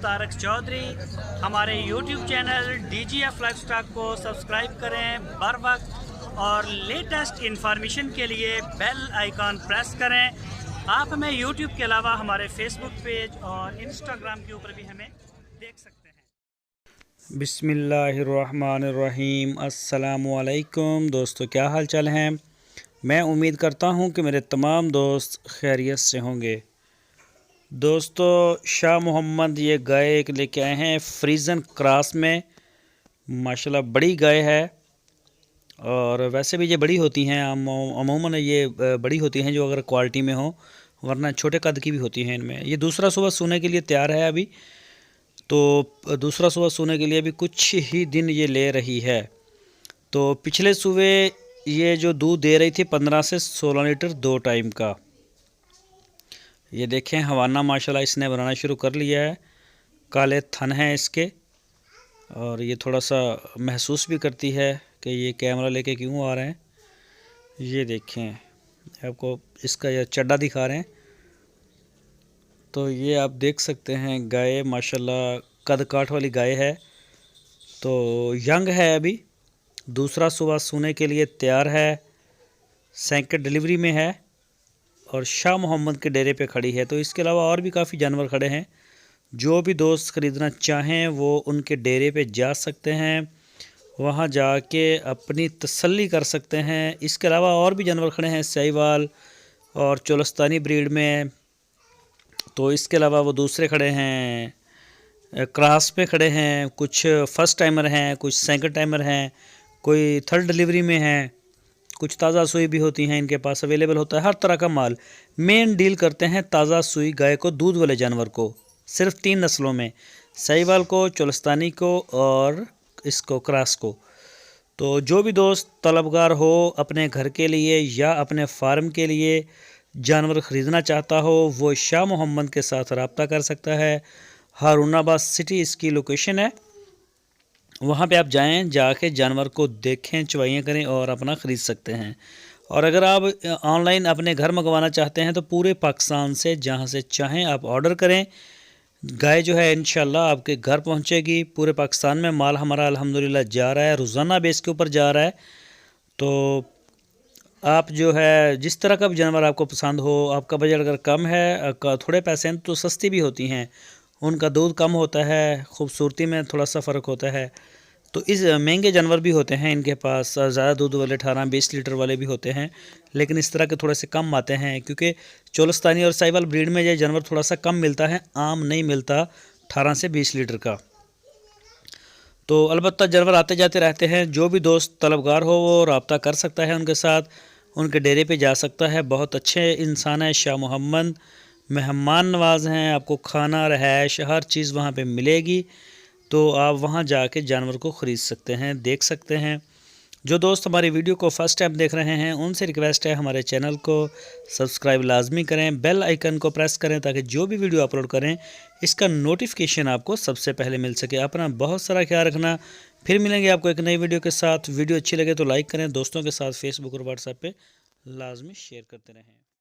तारक चौधरी। हमारे YouTube channel DGF livestock को subscribe करें बर वक्त और लेटेस्ट इंफॉर्मेशन के लिए बेल आइकॉन प्रेस करें। आप हमें YouTube के अलावा हमारे Facebook पेज और Instagram के ऊपर भी हमें देख सकते हैं। बिस्मिल्लाहिर्रहमानिर्रहीम। अस्सलामु अलैकुम दोस्तों, क्या हाल चाल हैं। मैं उम्मीद करता हूं कि मेरे तमाम दोस्त खैरियत से होंगे। दोस्तों, शाह मोहम्मद ये गाय एक लेके आए हैं फ्रीजन क्रॉस में। माशाल्लाह बड़ी गाय है और वैसे भी ये बड़ी होती हैं, अमूमन ये बड़ी होती हैं जो अगर क्वालिटी में हो, वरना छोटे कद की भी होती हैं इनमें। ये दूसरा सुबह सोने के लिए तैयार है अभी, तो दूसरा सुबह सोने के लिए अभी कुछ ही दिन ये ले रही है। तो पिछले सुबह ये जो दूध दे रही थी 15 से 16 लीटर 2 टाइम का। ये देखें हवाना माशाल्लाह इसने बनाना शुरू कर लिया है। काले थन हैं इसके और ये थोड़ा सा महसूस भी करती है कि ये कैमरा लेके क्यों आ रहे हैं। ये देखें, आपको इसका यह चड्डा दिखा रहे हैं। तो ये आप देख सकते हैं गाय माशाल्लाह कद काठ वाली गाय है। तो यंग है, अभी दूसरा सुबह सोने के लिए तैयार है, सेकंड डिलीवरी में है और शाह मोहम्मद के डेरे पे खड़ी है। तो इसके अलावा और भी काफ़ी जानवर खड़े हैं। जो भी दोस्त ख़रीदना चाहें वो उनके डेरे पे जा सकते हैं, वहाँ जाके अपनी तसल्ली कर सकते हैं। इसके अलावा और भी जानवर खड़े हैं साहिवाल और चोलस्तानी ब्रीड में। तो इसके अलावा वो दूसरे खड़े हैं, क्रॉस पे खड़े हैं, कुछ फर्स्ट टाइमर हैं, कुछ सेकंड टाइमर हैं, कोई थर्ड डिलीवरी में हैं, कुछ ताज़ा सुई भी होती हैं। इनके पास अवेलेबल होता है हर तरह का माल। मेन डील करते हैं ताज़ा सुई गाय को, दूध वाले जानवर को, सिर्फ 3 नस्लों में, साहिवाल को, चोलस्तानी को और इसको क्रॉस को। तो जो भी दोस्त तलबगार हो अपने घर के लिए या अपने फार्म के लिए जानवर ख़रीदना चाहता हो, वो शाह मोहम्मद के साथ रब्ता कर सकता है। हारूनाबाद सिटी इसकी लोकेशन है। वहाँ पे आप जाएं, जाके जानवर को देखें, चवाइयाँ करें और अपना ख़रीद सकते हैं। और अगर आप ऑनलाइन अपने घर मंगवाना चाहते हैं तो पूरे पाकिस्तान से जहाँ से चाहें आप ऑर्डर करें। गाय जो है इंशाल्लाह आपके घर पहुँचेगी। पूरे पाकिस्तान में माल हमारा अल्हम्दुलिल्लाह जा रहा है, रोज़ाना बेस के ऊपर जा रहा है। तो आप जो है जिस तरह का भी जानवर आपको पसंद हो, आपका बजट अगर कम है, थोड़े पैसे हैं, तो सस्ती भी होती हैं। उनका दूध कम होता है, खूबसूरती में थोड़ा सा फ़र्क होता है। तो इस महंगे जानवर भी होते हैं इनके पास, ज़्यादा दूध वाले 18-20 लीटर वाले भी होते हैं, लेकिन इस तरह के थोड़े से कम आते हैं क्योंकि चोलस्तानी और साहिवाल ब्रीड में ये जानवर थोड़ा सा कम मिलता है, आम नहीं मिलता 18 से 20 लीटर का। तो अलबत्ता जानवर आते जाते रहते हैं। जो भी दोस्त तलबगार हो वो रब्ता कर सकता है उनके साथ, उनके डेरे पे जा सकता है। बहुत अच्छे इंसान है शाह मोहम्मद, मेहमान नवाज हैं। आपको खाना, रहायश, हर चीज़ वहाँ पे मिलेगी। तो आप वहाँ जाके जानवर को ख़रीद सकते हैं, देख सकते हैं। जो दोस्त हमारी वीडियो को फर्स्ट टाइम देख रहे हैं उनसे रिक्वेस्ट है हमारे चैनल को सब्सक्राइब लाजमी करें, बेल आइकन को प्रेस करें ताकि जो भी वीडियो अपलोड करें इसका नोटिफिकेशन आपको सबसे पहले मिल सके। अपना बहुत सारा ख्याल रखना। फिर मिलेंगे आपको एक नई वीडियो के साथ। वीडियो अच्छी लगे तो लाइक करें, दोस्तों के साथ फेसबुक और व्हाट्सएप पे लाजमी शेयर करते रहें।